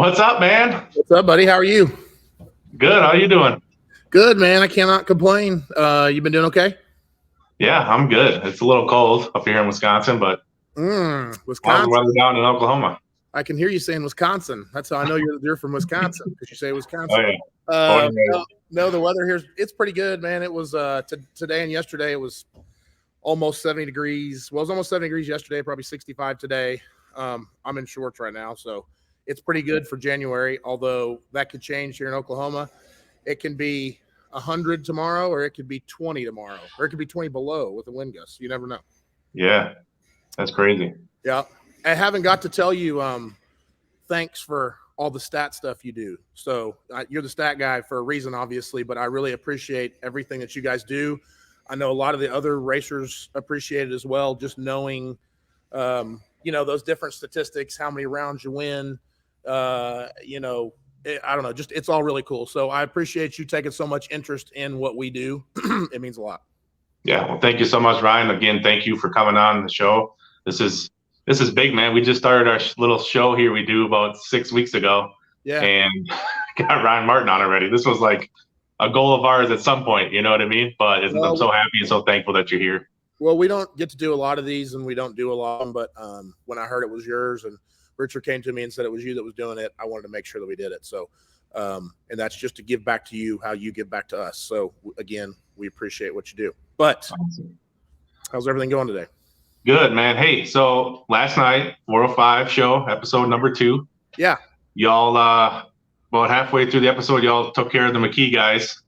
What's up, man? What's up, buddy? How are you? Good. How you doing? Good, man. I cannot complain. You been doing okay? Yeah, I'm good. It's a little cold up here in Wisconsin, but how's the Wisconsin. weather down in Oklahoma? I can hear you saying Wisconsin. That's how I know you're from Wisconsin because you say Wisconsin. Oh, yeah. No, the weather here it's pretty good, man. It was today and yesterday. It was almost 70 degrees. Well, it was almost 70 degrees yesterday, probably 65 today. I'm in shorts right now, so it's pretty good for January. Although that could change here in Oklahoma. It can be 100 tomorrow, or it could be 20 tomorrow, or it could be 20 below with a wind gust. You never know. Yeah, that's crazy. Yeah, I haven't got to tell you. Thanks for all the stat stuff you do. So you're the stat guy for a reason, obviously, but I really appreciate everything that you guys do. I know a lot of the other racers appreciate it as well. Just knowing, those different statistics, how many rounds you win, I don't know, just it's all really cool. So I appreciate you taking so much interest in what we do. It means a lot. Yeah, well, thank you so much, Ryan. Again, thank you for coming on the show. This is big, man. We just started our little show here we do about 6 weeks ago. Yeah. And got Ryan Martin on already. This was like a goal of ours at some point, you know what I mean? But I'm so happy and so thankful that you're here. Well, we don't get to do a lot of these, and we don't do a lot of them, but when I heard it was yours and Richard came to me and said it was you that was doing it, I wanted to make sure that we did it. So, and that's just to give back to you how you give back to us. So, again, we appreciate what you do. But how's everything going today? Good, man. Hey, so last night, 405 show, episode number 2. Yeah. Y'all, about halfway through the episode, y'all took care of the McKee guys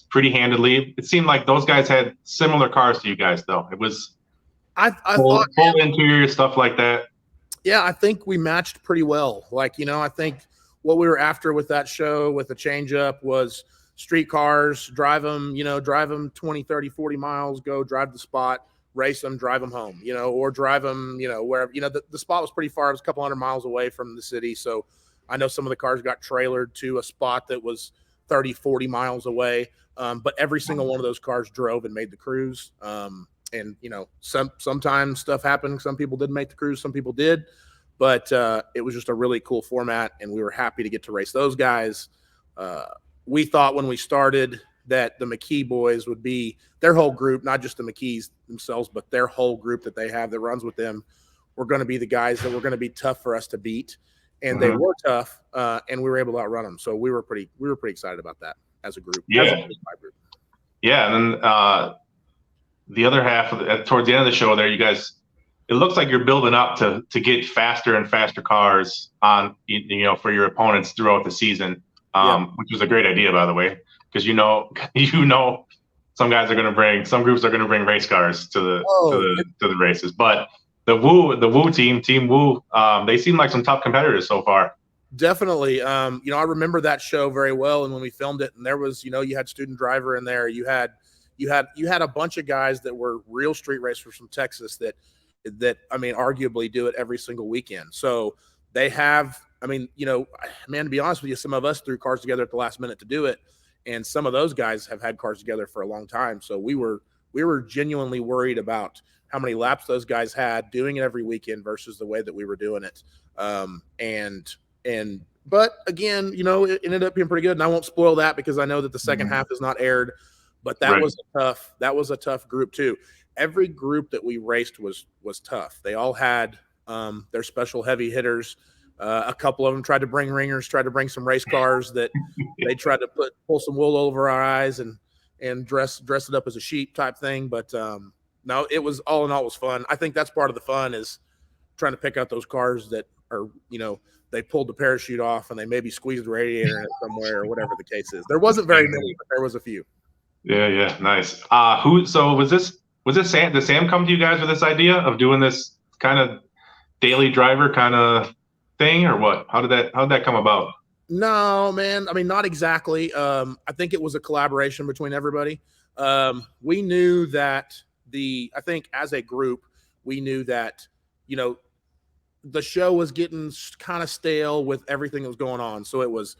pretty handedly. It seemed like those guys had similar cars to you guys, though. It was full interior, stuff like that. Yeah, I think we matched pretty well. I think what we were after with that show with the change up was street cars, drive them 20, 30, 40 miles, go drive the spot, race them, drive them home, or drive them, wherever, the spot was pretty far. It was a couple hundred miles away from the city. So I know some of the cars got trailered to a spot that was 30, 40 miles away. But every single one of those cars drove and made the cruise. And sometimes stuff happened. Some people didn't make the cruise, some people did, but it was just a really cool format, and we were happy to get to race those guys. We thought when we started that the McKee boys would be their whole group, not just the McKees themselves, but their whole group that they have that runs with them were going to be the guys that were going to be tough for us to beat, and they were tough, and we were able to outrun them. So we were pretty excited about that as a group. Yeah, yeah, and then. The other half towards the end of the show there, you guys, it looks like you're building up to get faster and faster cars on, for your opponents throughout the season, which was a great idea, by the way, because some guys are going to bring, some groups are going to bring race cars to the races, but the Woo team Woo, they seem like some tough competitors so far. Definitely. I remember that show very well, and when we filmed it, and there was, you had Student Driver in there, you had a bunch of guys that were real street racers from Texas that arguably do it every single weekend. So they have, man, to be honest with you, some of us threw cars together at the last minute to do it. And some of those guys have had cars together for a long time. So we were genuinely worried about how many laps those guys had doing it every weekend versus the way that we were doing it. But again, it ended up being pretty good. And I won't spoil that because I know that the second half is not aired. But that was a tough group too. Every group that we raced was tough. They all had their special heavy hitters. A couple of them tried to bring ringers, tried to bring some race cars that they tried to pull some wool over our eyes and dress it up as a sheep type thing. But no, it was all in all, it was fun. I think that's part of the fun is trying to pick out those cars that are, they pulled the parachute off and they maybe squeezed the radiator in it somewhere or whatever the case is. There wasn't very many, but there was a few. Yeah, nice. So was this Sam? Did Sam come to you guys with this idea of doing this kind of daily driver kind of thing, or what? How did that come about? No, man. I mean, not exactly. I think it was a collaboration between everybody. We knew that I think as a group, we knew that, the show was getting kind of stale with everything that was going on. So it was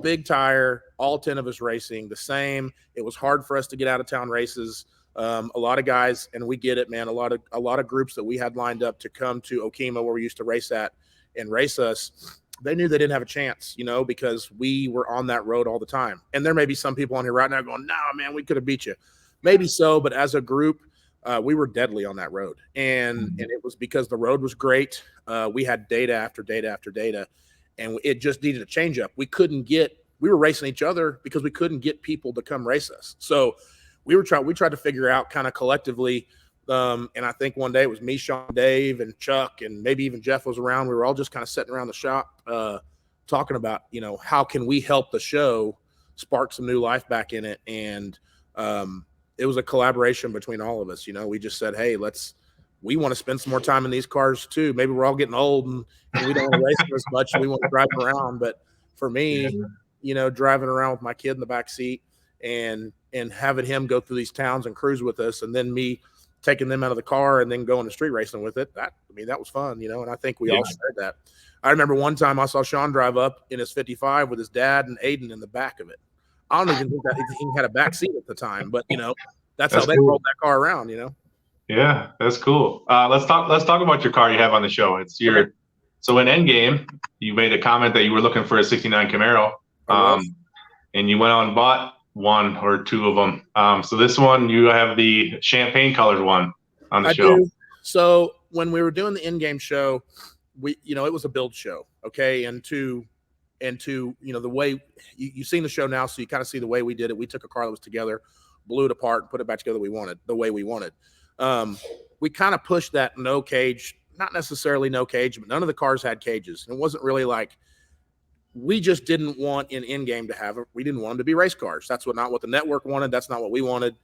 big tire, all 10 of us racing the same. It was hard for us to get out of town races. A lot of guys, and we get it, man. A lot of groups that we had lined up to come to Okima, where we used to race at, and race us. they knew they didn't have a chance, because we were on that road all the time. And there may be some people on here right now going, "No, man, we could have beat you." Maybe so, but as a group, we were deadly on that road, and it was because the road was great. We had data after data after data, and it just needed a change up. We were racing each other because we couldn't get people to come race us. So we tried to figure out kind of collectively. And I think one day it was me, Sean, Dave, and Chuck, and maybe even Jeff was around. We were all just kind of sitting around the shop talking about, how can we help the show spark some new life back in it. And it was a collaboration between all of us. We just said, hey, we want to spend some more time in these cars too. Maybe we're all getting old and we don't want to race them as much and we want to drive them around. But for me, driving around with my kid in the back seat and having him go through these towns and cruise with us, and then me taking them out of the car and then going to street racing with it. That was fun, and I think we all shared that. I remember one time I saw Sean drive up in his 55 with his dad and Aiden in the back of it. I don't even think that he had a back seat at the time, but that's how they rolled that car around, Yeah, that's cool. Let's talk about your car you have on the show. It's your So in Endgame, you made a comment that you were looking for a '69 Camaro, and you went out and bought one or two of them. So this one, you have the champagne colored one on the show. Do. So when we were doing the in-game show, it was a build show. Okay. And to the way you've seen the show now, so you kind of see the way we did it. We took a car that was together, blew it apart, and put it back together the way we wanted. We kind of pushed that no cage, not necessarily no cage, but none of the cars had cages. And it wasn't really like, we just didn't want in-game to have it. We didn't want them to be race cars. That's not what the network wanted. That's not what we wanted.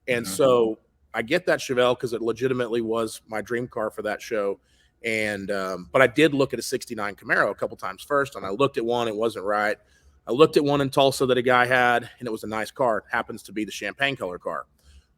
And so I get that Chevelle because it legitimately was my dream car for that show. And but I did look at a '69 Camaro a couple times first, and I looked at one. It wasn't right. I looked at one in Tulsa that a guy had, and it was a nice car. It happens to be the champagne color car.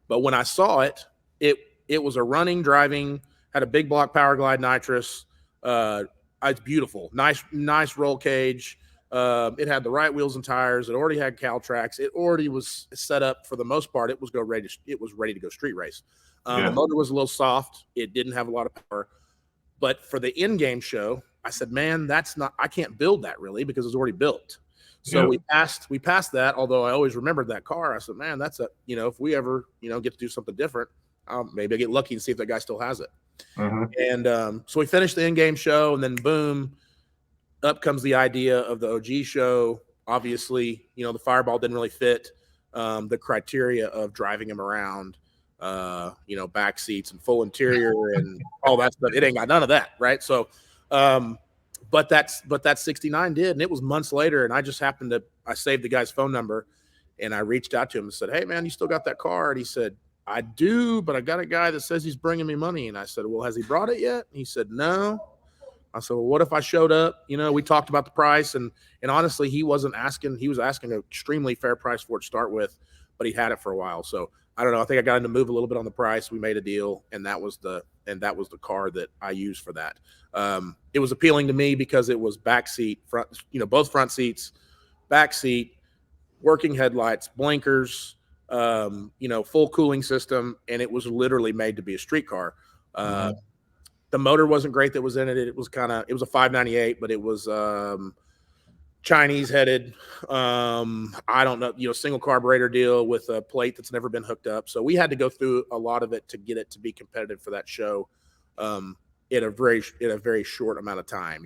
But when I saw it, it was a running, driving, had a big block Power Glide nitrous. It's beautiful. Nice roll cage. It had the right wheels and tires. It already had Cal tracks. It already was set up for the most part. It was ready to go street race. The motor was a little soft. It didn't have a lot of power. But for the in-game show, I said, man, I can't build that really because it's already built. So we passed that. Although I always remembered that car. I said, man, if we ever, get to do something different, maybe I get lucky and see if that guy still has it. And so we finished the in-game show, and then boom, up comes the idea of the OG show. Obviously, the Fireball didn't really fit the criteria of driving him around, back seats and full interior and all that stuff. It ain't got none of that, right? So, but that '69 did, and it was months later. And I just I saved the guy's phone number, and I reached out to him and said, "Hey, man, you still got that car?" And he said, "I do, but I got a guy that says he's bringing me money." And I said, "Well, has he brought it yet?" And he said, "No." I said, "Well, what if I showed up?" We talked about the price, and honestly, he wasn't asking. He was asking an extremely fair price for it to start with, but he had it for a while. So I don't know. I think I got him to move a little bit on the price. We made a deal, and that was the car that I used for that. It was appealing to me because it was back seat, front, both front seats, back seat, working headlights, blinkers, full cooling system, and it was literally made to be a street car. The motor wasn't great that was in it. It was a 598, but it was Chinese headed. I don't know, single carburetor deal with a plate that's never been hooked up. So we had to go through a lot of it to get it to be competitive for that show in a very short amount of time,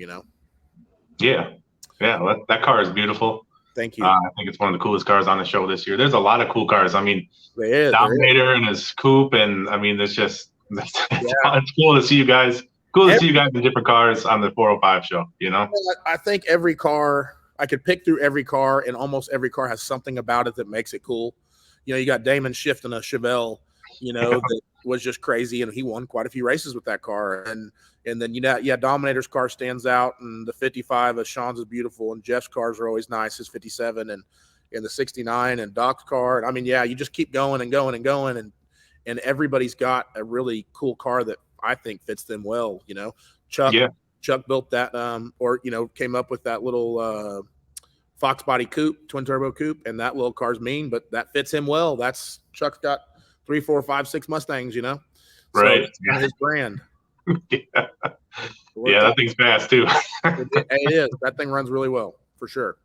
Yeah. That car is beautiful. Thank you. I think it's one of the coolest cars on the show this year. There's a lot of cool cars. I mean, Dominator and his coupe, and I mean, it's cool to see you guys. Cool to see you guys in different cars on the 405 show. I think every car, I could pick through every car, and almost every car has something about it that makes it cool. You got Damon shifting a Chevelle, that was just crazy, and he won quite a few races with that car. And then Dominator's car stands out, and the 55 of Sean's is beautiful, and Jeff's cars are always nice, his 57 and the 69 and Doc's car. And I mean, you just keep going and going and going, and everybody's got a really cool car that I think fits them well. Chuck built that, came up with that little Fox body coupe, twin turbo coupe, and that little car's mean, but that fits him well. Chuck's got 3, 4, 5, 6 Mustangs, so right? it's kind of his brand. Yeah, Worked yeah, out. that thing's fast too. It is. That thing runs really well for sure.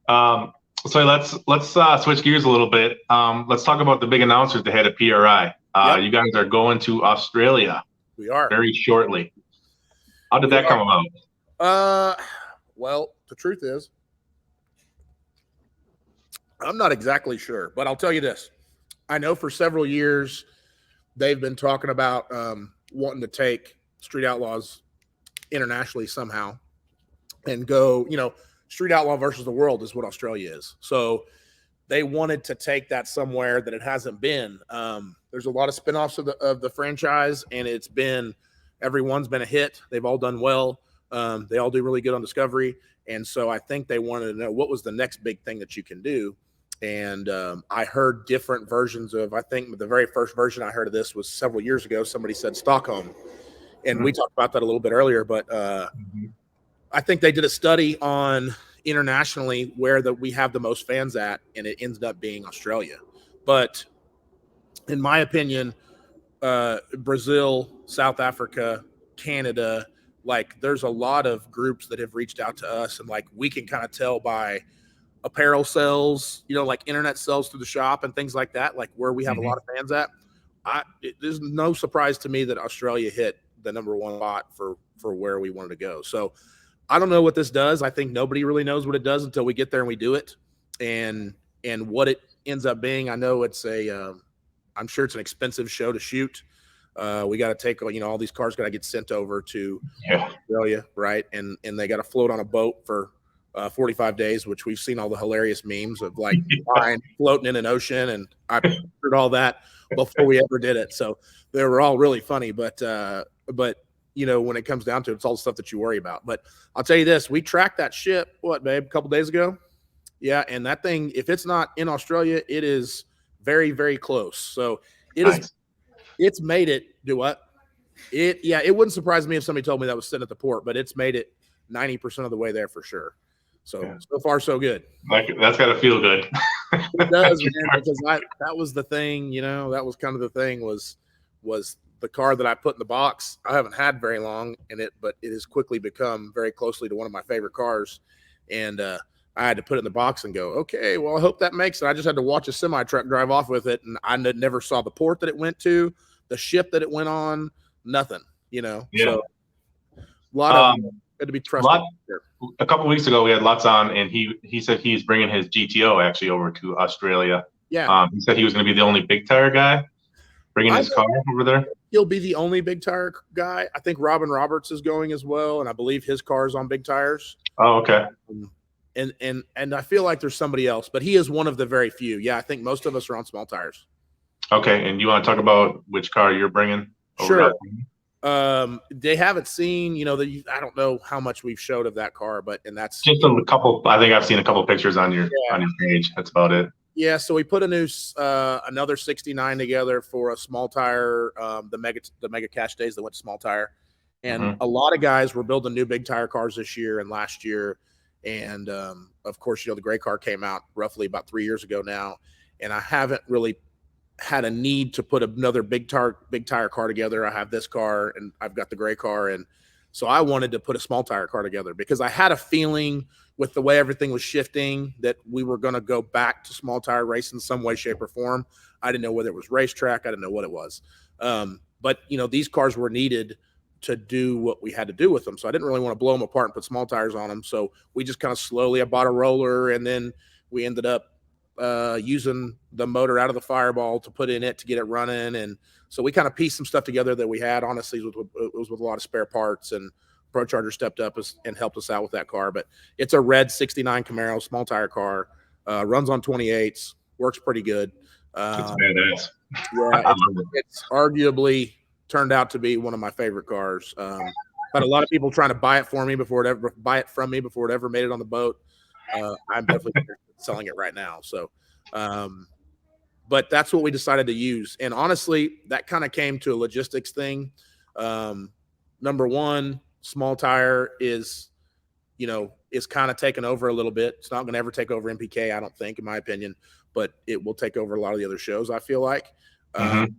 Um, so let's switch gears a little bit. Let's talk about the big announcers ahead of PRI. Yep, You guys are going to Australia we are. very shortly. How did We that come about? are. Well, the truth is, I'm not exactly sure, but I'll tell you this. I know for several years they've been talking about wanting to take Street Outlaws internationally somehow and go, Street Outlaw versus the world is what Australia is. So they wanted to take that somewhere that it hasn't been. There's a lot of spinoffs of the franchise, and everyone's been a hit. They've all done well. They all do really good on Discovery, and so I think they wanted to know what was the next big thing that you can do. And I heard different versions of. I think the very first version I heard of this was several years ago. Somebody said Stockholm, and we talked about that a little bit earlier. But I think they did a study on internationally where we have the most fans at, and it ended up being Australia. But in my opinion, Brazil, South Africa, Canada, like there's a lot of groups that have reached out to us, and like we can kind of tell by apparel sales, like internet sales through the shop and things like that, like where we have a lot of fans at. There's no surprise to me that Australia hit the number one spot for where we wanted to go. So I don't know what this does. I think nobody really knows what it does until we get there and we do it. And what it ends up being, I know I'm sure it's an expensive show to shoot. We got to take, all these cars got to get sent over to Australia, right? And they got to float on a boat for 45 days, which we've seen all the hilarious memes of like flying, floating in an ocean. And I heard all that before we ever did it. So they were all really funny, but when it comes down to it, it's all the stuff that you worry about. But I'll tell you this, we tracked that ship, babe, a couple days ago? Yeah, and that thing, if it's not in Australia, it is very, very close. So it's made it, do what? It wouldn't surprise me if somebody told me that was sitting at the port, but it's made it 90% of the way there for sure. So far, so good. Like, that's got to feel good. It does, man, because that was the thing, that was kind of the thing was the car that I put in the box. I haven't had very long in it, but it has quickly become very closely to one of my favorite cars. And I had to put it in the box and go, okay, well, I hope that makes it. I just had to watch a semi truck drive off with it, and I never saw the port that it went to, the ship that it went on, nothing, Yeah. So a lot of good to be trusted. A couple of weeks ago, we had Lutz on, and he said he's bringing his GTO actually over to Australia. Yeah. He said he was going to be the only big tire guy bringing his car over there. He'll be the only big tire guy. I think Robin Roberts is going as well, and I believe his car is on big tires. Oh, okay. And I feel like there's somebody else, but he is one of the very few. Yeah, I think most of us are on small tires. Okay, and you want to talk about which car you're bringing? Sure. They haven't seen, I don't know how much we've showed of that car, and that's just a couple. I think I've seen a couple pictures on your page. That's about it. Yeah, so we put another 69 together for a small tire, the mega cash days that went to small tire, and a lot of guys were building new big tire cars this year and last year, and of course, the gray car came out roughly about 3 years ago now, and I haven't really had a need to put another big tire car together. I have this car and I've got the gray car, and so I wanted to put a small tire car together because I had a feeling with the way everything was shifting that we were going to go back to small tire racing in some way, shape, or form. I didn't know whether it was racetrack. I didn't know what it was. But these cars were needed to do what we had to do with them. So I didn't really want to blow them apart and put small tires on them. So we just kind of slowly, I bought a roller, and then we ended up using the motor out of the Fireball to put in it to get it running. And so we kind of pieced some stuff together that we had. Honestly, it was with a lot of spare parts, and Pro Charger stepped up and helped us out with that car. But it's a red 69 Camaro, small tire car, runs on 28s, works pretty good. It's badass. Yeah, it's arguably turned out to be one of my favorite cars. Had a lot of people trying to buy it from me before it ever made it on the boat. I'm definitely selling it right now. So, but that's what we decided to use. And honestly, that kind of came to a logistics thing. Number one, small tire is kind of taken over a little bit. It's not going to ever take over MPK, I don't think, in my opinion, but it will take over a lot of the other shows, I feel like. And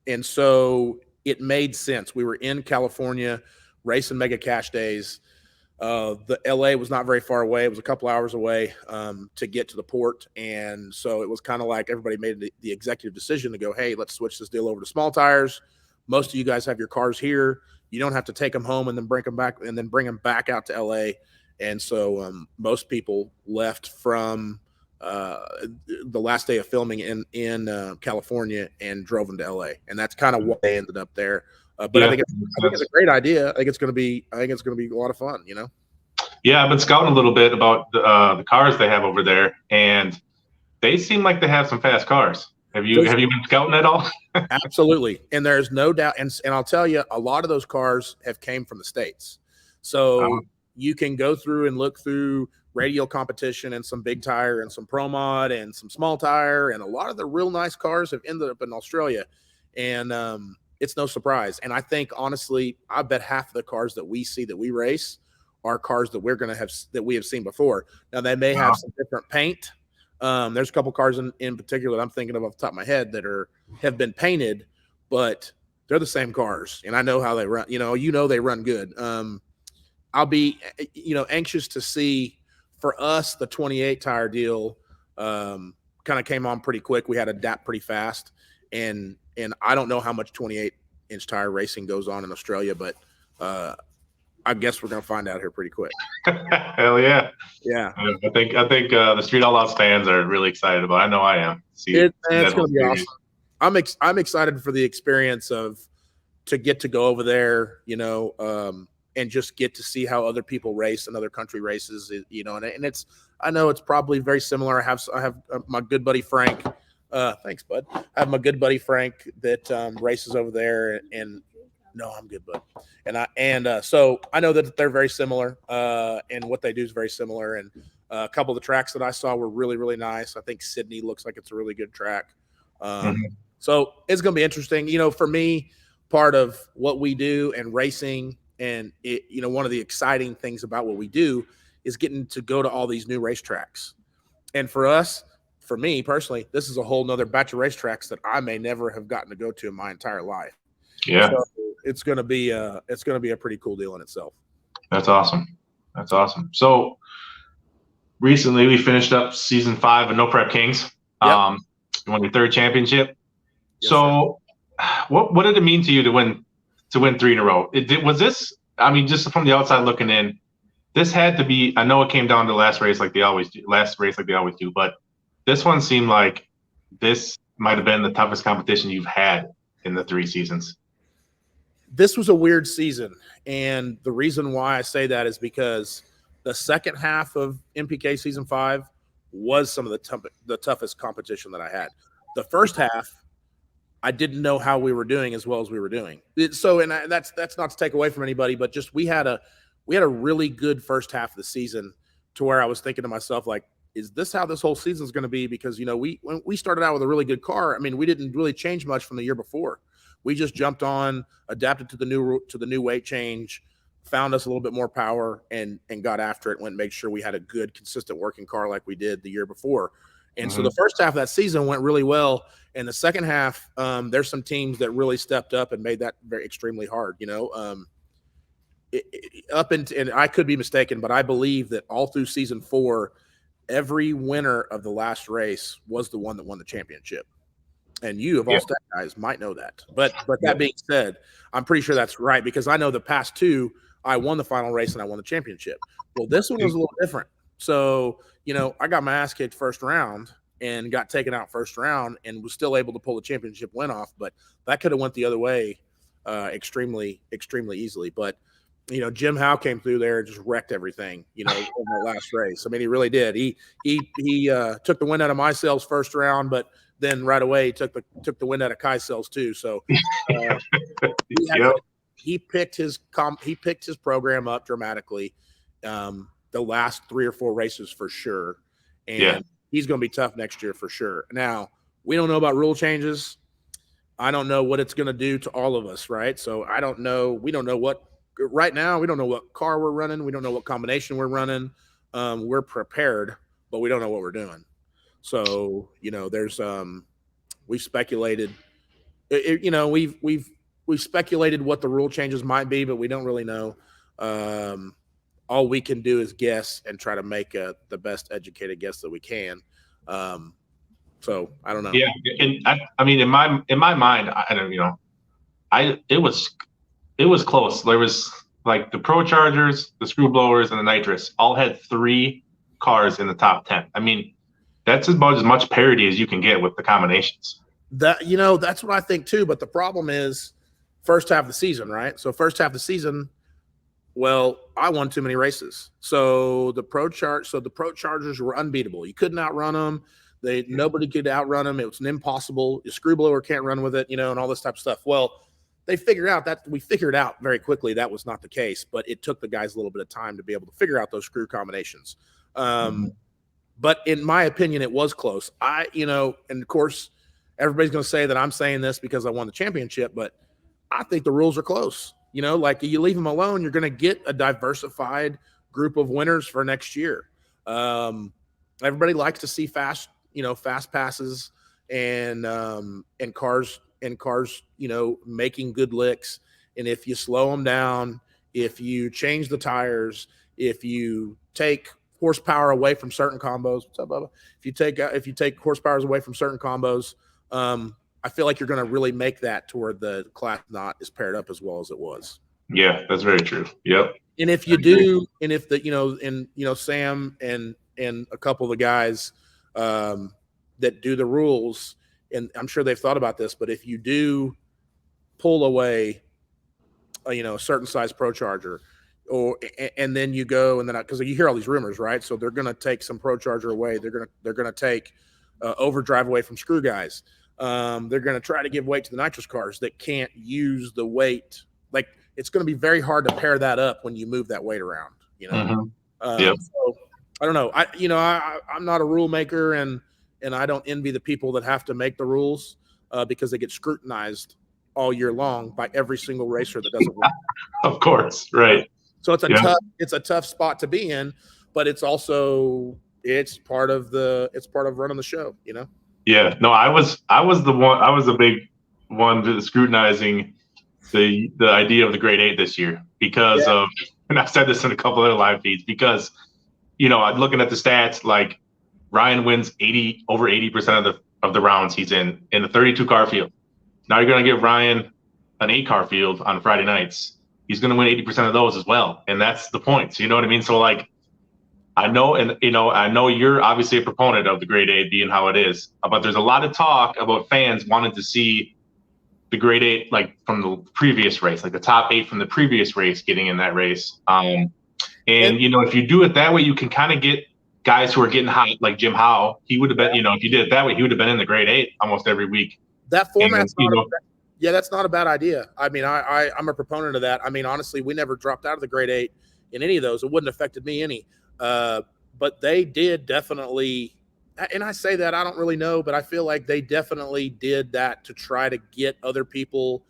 And so it made sense. We were in California racing Mega Cash Days. The LA was not very far away. It was a couple hours away to get to the port. And so it was kind of like everybody made the executive decision to go, hey, let's switch this deal over to small tires. Most of you guys have your cars here. You don't have to take them home and then bring them back out to LA. And so most people left from the last day of filming in California and drove them to LA. And that's kind of why they ended up there. But I think it's a great idea. I think it's going to be a lot of fun, you know? Yeah, I've been scouting a little bit about the cars they have over there, and they seem like they have some fast cars. Have you been scouting at all? Absolutely. And there's no doubt. And I'll tell you, a lot of those cars have came from the States. So you can go through and look through radial competition and some big tire and some pro mod and some small tire. And a lot of the real nice cars have ended up in Australia. And it's no surprise. And I think, honestly, I bet half of the cars that we see that we race are cars that we have seen before. Now, they may have some different paint. There's a couple cars in particular that I'm thinking of off the top of my head that have been painted, but they're the same cars, and I know how they run. They run good. I'll be anxious to see. For us, the 28 tire deal kind of came on pretty quick. We had to adapt pretty fast, and I don't know how much 28-inch tire racing goes on in Australia, but I guess we're going to find out here pretty quick. Hell yeah. Yeah. I think the Street Outlaws fans are really excited about it. I know I am. It's going to be awesome. I'm excited for the experience to get to go over there, and just get to see how other people race and other country races, and I know it's probably very similar. I have my good buddy Frank. Thanks, bud. I have my good buddy Frank that races over there, and no, I'm good, bud. So I know that they're very similar, and what they do is very similar. And a couple of the tracks that I saw were really, really nice. I think Sydney looks like it's a really good track. So it's going to be interesting. For me, part of what we do and racing, and one of the exciting things about what we do is getting to go to all these new racetracks. And for me personally, this is a whole nother batch of racetracks that I may never have gotten to go to in my entire life. Yeah. So it's going to be a pretty cool deal in itself. That's awesome. So recently we finished up season 5 of No Prep Kings. Yep. You won your 3rd championship. Yes, so what did it mean to you to win 3 in a row? Was this, just from the outside looking in, this had to be, I know it came down to last race like they always do, but this one seemed like this might have been the toughest competition you've had in the 3 seasons. This was a weird season, and the reason why I say that is because the second half of MPK season 5 was some of the toughest competition that I had. The first half, I didn't know how we were doing as well as we were doing. That's not to take away from anybody, but just we had a really good first half of the season, to where I was thinking to myself, like, is this how this whole season is going to be? Because when we started out with a really good car, we didn't really change much from the year before. We just jumped on, adapted to the new weight change, found us a little bit more power, and got after it. Went and made sure we had a good, consistent working car like we did the year before. And so the first half of that season went really well. And the second half, there's some teams that really stepped up and made that very extremely hard. And I could be mistaken, but I believe that all through season 4, every winner of the last race was the one that won the championship. And you, of all stat guys, might know that. But that being said, I'm pretty sure that's right, because I know the past 2, I won the final race and I won the championship. Well, this one was a little different. So, I got my ass kicked first round and got taken out first round and was still able to pull the championship win off. But that could have went the other way extremely, extremely easily. But, Jim Howe came through there and just wrecked everything, in that last race. He really did. He took the win out of my sails first round, but then right away he took the win out of Kai's sails too. So he picked his program up dramatically the last 3 or 4 races for sure. And he's going to be tough next year for sure. Now, we don't know about rule changes. I don't know what it's going to do to all of us, right? So I don't know. We don't know what right now. We don't know what car we're running. We don't know what combination we're running. We're prepared, but we don't know what we're doing. So, there's we've speculated we've speculated what the rule changes might be, but we don't really know. All we can do is guess and try to make the best educated guess that we can. So I don't know. Yeah, and I mean, in my mind, I don't, it was close. There was like the Pro Chargers, the Screw Blowers, and the Nitrous all had 3 cars in the top 10. I mean, that's about as much parity as you can get with the combinations. That's what I think too. But the problem is first half of the season, right? So first half of the season, well, I won too many races. So the Pro Chargers were unbeatable. You couldn't outrun them. Nobody could outrun them. It was an impossible. Your Screw Blower can't run with it, and all this type of stuff. Well, we figured out very quickly that was not the case, but it took the guys a little bit of time to be able to figure out those screw combinations. But in my opinion, it was close. And of course, everybody's going to say that I'm saying this because I won the championship, but I think the rules are close. Like you leave them alone, you're going to get a diversified group of winners for next year. Everybody likes to see fast passes and cars making good licks. And if you slow them down, if you change the tires, if you take horsepower away from certain combos, what's up, Bubba? If you take horsepower away from certain combos, I feel like you're going to really make that to where the class not is paired up as well as it was. Yeah, that's very true. Yep. And if you do, and if Sam and a couple of the guys that do the rules, and I'm sure they've thought about this, but if you do pull away, a certain size Pro Charger, and then you go and then because you hear all these rumors, right? So they're going to take some Pro Charger away. They're going to take overdrive away from screw guys. They're going to try to give weight to the nitrous cars that can't use the weight. Like it's going to be very hard to pair that up when you move that weight around. Yep. So I don't know. I'm not a rule maker, and I don't envy the people that have to make the rules because they get scrutinized all year long by every single racer that doesn't run. Of course, right. So it's a tough spot to be in, but it's part of running the show, Yeah, no, I was the big one scrutinizing the idea of the grade 8 this year because of, and I've said this in a couple other live feeds, because I'm looking at the stats, like Ryan wins over 80% of the rounds he's in a 32 car field. Now you're going to give Ryan an 8 car field on Friday nights. He's going to win 80% of those as well, and that's the points. You know what I mean? So like, I know you're obviously a proponent of the grade 8 being how it is, but there's a lot of talk about fans wanting to see the grade 8 like from the previous race, like the top 8 from the previous race getting in that race. If you do it that way, you can kind of get guys who are getting hot, like Jim Howe. He would have been, if you did it that way, he would have been in the grade 8 almost every week. That format's that's not a bad idea. I mean, I'm a proponent of that. I mean, honestly, we never dropped out of the grade 8 in any of those. It wouldn't have affected me any. But they did definitely, and I say that I don't really know, but I feel like they definitely did that to try to get other people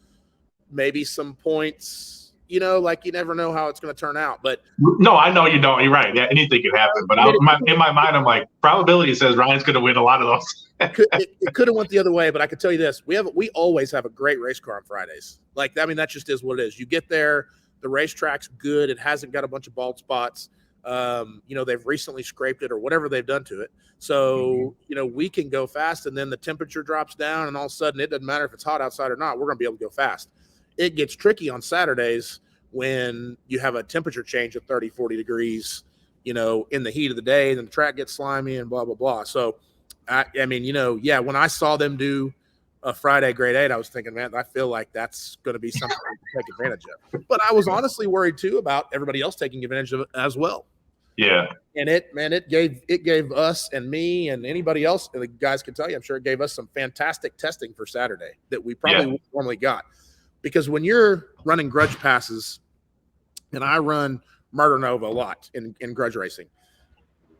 maybe some points. Like you never know how it's going to turn out. But no, I know you don't. You're right. Yeah, anything could happen. But in my mind, I'm like, probability says Ryan's going to win a lot of those. it could have went the other way, but I could tell you this: we always have a great race car on Fridays. Like, I mean, that just is what it is. You get there, the racetrack's good. It hasn't got a bunch of bald spots. They've recently scraped it or whatever they've done to it. So, we can go fast, and then the temperature drops down, and all of a sudden it doesn't matter if it's hot outside or not. We're going to be able to go fast. It gets tricky on Saturdays when you have a temperature change of 30, 40 degrees, in the heat of the day, and then the track gets slimy and blah, blah, blah. So, when I saw them do a Friday grade 8, I was thinking, man, I feel like that's going to be something to take advantage of. But I was honestly worried too about everybody else taking advantage of it as well. Yeah. And it gave us and me and anybody else, and the guys can tell you, I'm sure it gave us some fantastic testing for Saturday that we probably wouldn't normally got. Because when you're running grudge passes, and I run Murder Nova a lot in grudge racing,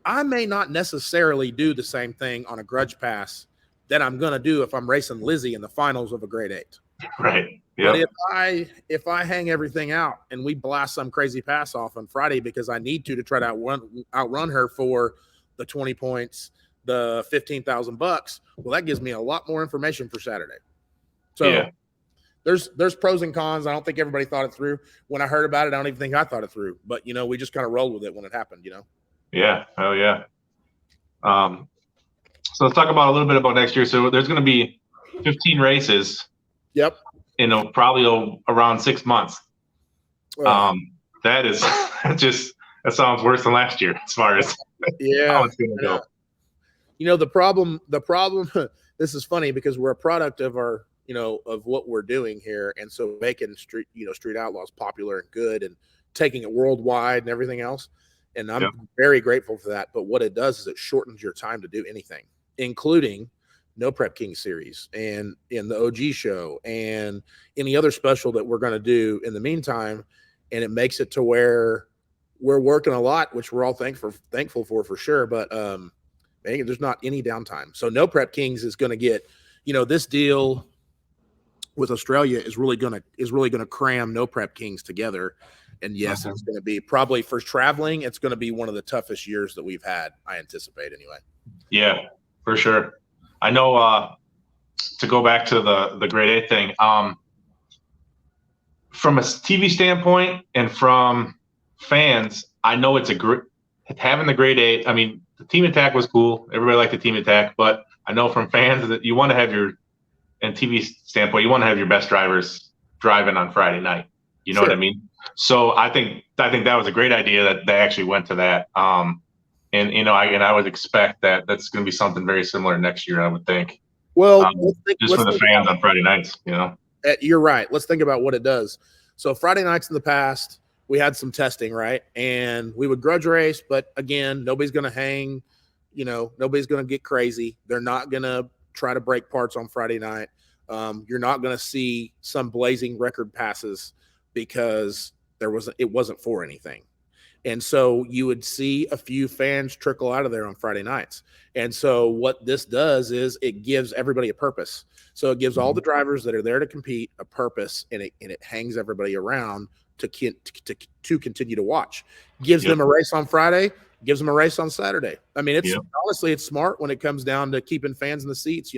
I may not necessarily do the same thing on a grudge pass that I'm going to do if I'm racing Lizzie in the finals of a grade 8. Right. Yeah. But if I hang everything out and we blast some crazy pass off on Friday because I need to try to outrun her for the 20 points, the $15,000, well, that gives me a lot more information for Saturday. So Yeah. there's pros and cons. I don't think everybody thought it through. When I heard about it, I don't even think I thought it through. But we just kind of rolled with it when it happened. Yeah. Oh yeah. So let's talk about a little bit about next year. So there's going to be 15 races. Yep. In probably around 6 months. Uh, That is that sounds worse than last year as far as how it's going to go. The problem. This is funny because we're a product of our of what we're doing here, and so making Street Outlaws popular and good, and taking it worldwide and everything else. And I'm very grateful for that. But what it does is it shortens your time to do anything, including No Prep King series and in the OG show and any other special that we're going to do in the meantime. And it makes it to where we're working a lot, which we're all thankful for sure. But there's not any downtime. So No Prep Kings is going to get, this deal with Australia is really going to cram No Prep Kings together. And yes, it's going to be probably for traveling. It's going to be one of the toughest years that we've had. I anticipate anyway. Yeah, for sure. I know, to go back to the grade A thing, from a TV standpoint and from fans, I know it's having the grade A. I mean, the team attack was cool. Everybody liked the team attack, but I know from fans that you want to have and TV standpoint, you want to have your best drivers driving on Friday night. You know what I mean? So I think that was a great idea that they actually went to that. And I would expect that that's going to be something very similar next year. I would think. Well, just for the fans on Friday nights, You're right. Let's think about what it does. So Friday nights in the past, we had some testing, right? And we would grudge race, but again, nobody's going to hang. Nobody's going to get crazy. They're not going to try to break parts on Friday night. You're not going to see some blazing record passes because it wasn't for anything. And so you would see a few fans trickle out of there on Friday nights. And so what this does is it gives everybody a purpose. So it gives all the drivers that are there to compete a purpose, and it hangs everybody around to continue to watch. Gives them a race on Friday, gives them a race on Saturday. I mean, honestly, it's smart when it comes down to keeping fans in the seats.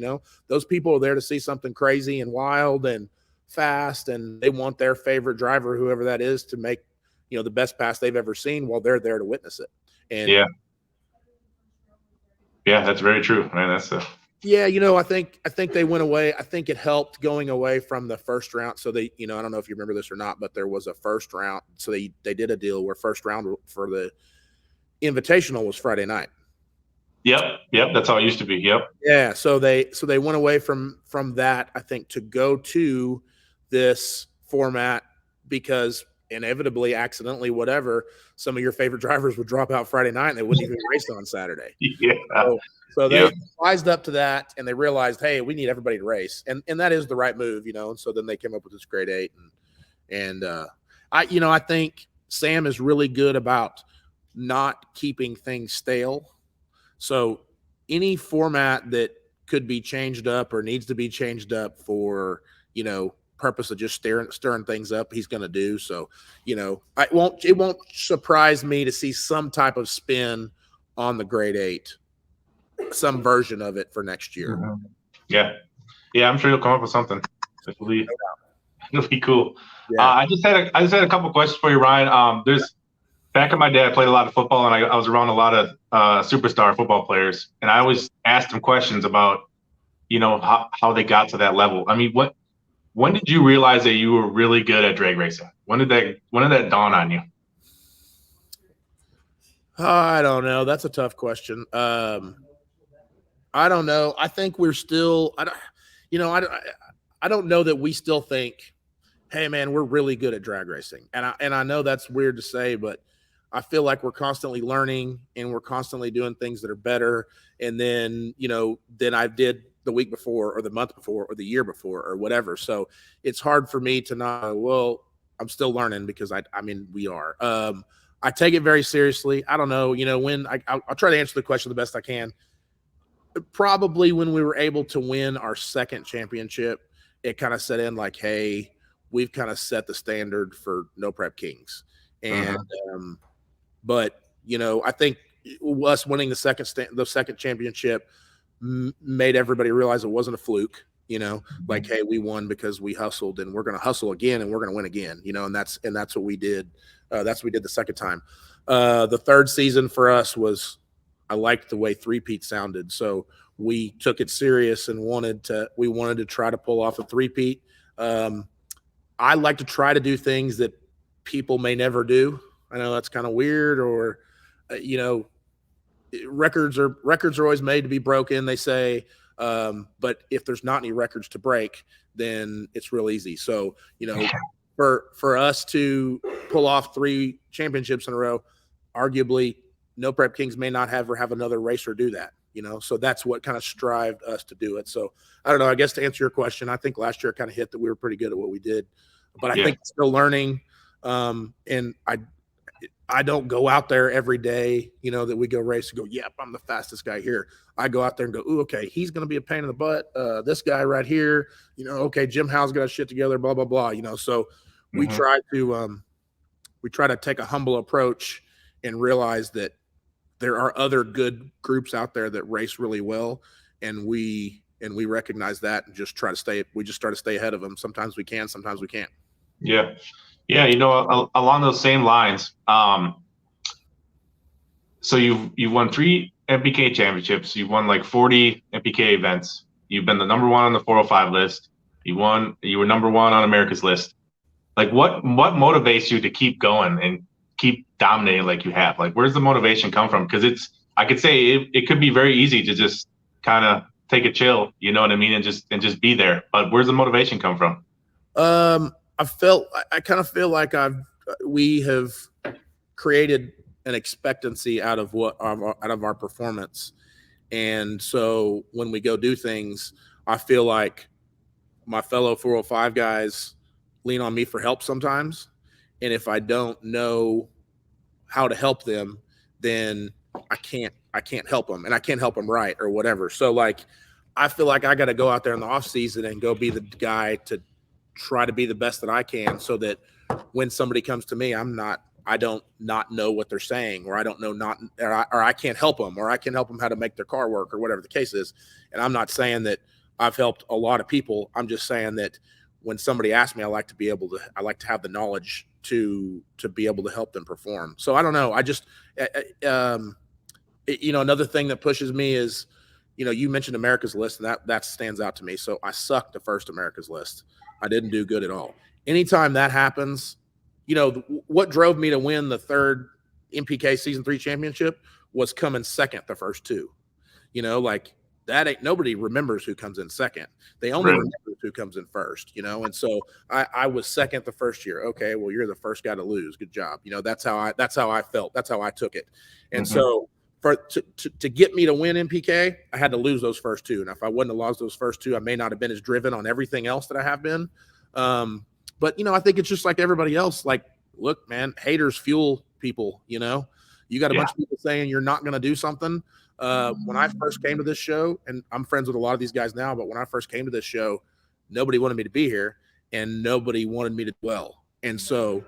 Those people are there to see something crazy and wild and fast, and they want their favorite driver, whoever that is, to make the best pass they've ever seen while they're there to witness it. And yeah, that's very true. Man, that's I think they went away. I think it helped going away from the first round. So they, I don't know if you remember this or not, but there was a first round. So they did a deal where first round for the Invitational was Friday night. Yep. That's how it used to be. Yep. Yeah. So they went away from that, I think, to go to this format because inevitably, accidentally, whatever, some of your favorite drivers would drop out Friday night and they wouldn't even race on Saturday. Yeah. So they wised up to that and they realized, hey, we need everybody to race. And that is the right move, And so then they came up with this grade 8. And I think Sam is really good about not keeping things stale. So any format that could be changed up or needs to be changed up for, purpose of just stirring things up, he's going to do. So, it won't surprise me to see some type of spin on the grade 8, some version of it for next year. Mm-hmm. Yeah. I'm sure you'll come up with something. It'll be cool. Yeah. I just had a couple questions for you, Ryan. Back in my day, I played a lot of football, and I was around a lot of superstar football players, and I always asked them questions about, how they got to that level. I mean, when did you realize that you were really good at drag racing? When did that dawn on you? I don't know. That's a tough question. I don't know. I think we're still. I don't know that we still think, hey man, we're really good at drag racing. And I know that's weird to say, but I feel like we're constantly learning and we're constantly doing things that are better. And then, than I did the week before or the month before or the year before or whatever. So it's hard for me to not, well, I'm still learning because we are. I take it very seriously. I don't know, when I'll try to answer the question the best I can. Probably when we were able to win our second championship, it kind of set in like, hey, we've kind of set the standard for No Prep Kings. And, but, I think us winning the second championship made everybody realize it wasn't a fluke. like, hey, we won because we hustled, and we're going to hustle again, and we're going to win again, and that's what we did. That's what we did the second time. The third season for us was, I liked the way three-peat sounded, so we took it serious and wanted to try to pull off a three-peat. I like to try to do things that people may never do. I know that's kind of weird, or records are always made to be broken, they say. But if there's not any records to break, then it's real easy. So, for us to pull off 3 championships in a row, arguably No Prep Kings may not have another racer do that. So that's what kind of strived us to do it. So I don't know. I guess to answer your question, I think last year kind of hit that we were pretty good at what we did, but I think still learning. And I don't go out there every day, that we go race and go, yep, I'm the fastest guy here. I go out there and go, ooh, okay, he's going to be a pain in the butt. This guy right here, okay, Jim Howe's got his shit together, blah, blah, blah, so we try to take a humble approach and realize that there are other good groups out there that race really well. And we recognize that and just try to stay ahead of them. Sometimes we can, sometimes we can't. Yeah. Yeah. Along those same lines. So you've won 3 MPK championships. You've won like 40 MPK events. You've been the number 1 on the 405 list. You were number 1 on America's list. Like what motivates you to keep going and keep dominating like you have? Like, where's the motivation come from? Because I could say it could be very easy to just kind of take a chill, you know what I mean? And just be there. But where's the motivation come from? I kind of feel like we have created an expectancy out of our performance. And so when we go do things, I feel like my fellow 405 guys lean on me for help sometimes. And if I don't know how to help them, then I can't help them, and I can't help them right or whatever. So like, I feel like I got to go out there in the off season and go be the guy to try to be the best that I can, so that when somebody comes to me, I don't not know what they're saying, or I don't know or I can't help them, or I can help them how to make their car work, or whatever the case is. And I'm not saying that I've helped a lot of people. I'm just saying that when somebody asks me, I like to have the knowledge to be able to help them perform. So I don't know. I just, another thing that pushes me is, you mentioned America's list, and that stands out to me. So I sucked the first America's list. I didn't do good at all. Anytime that happens, what drove me to win the 3rd MPK season 3 championship was coming second the first 2. Like, that ain't, nobody remembers who comes in second. They only remember who comes in first, and so I was second the first year. Okay, well, you're the first guy to lose. Good job. That's how I felt. That's how I took it. And so to get me to win MPK, I had to lose those first 2. And if I wouldn't have lost those first 2, I may not have been as driven on everything else that I have been. But I think it's just like everybody else. Like, look, man, haters fuel people. You got a bunch of people saying you're not going to do something. When I first came to this show, and I'm friends with a lot of these guys now, but when I first came to this show, nobody wanted me to be here, and nobody wanted me to do well. And so,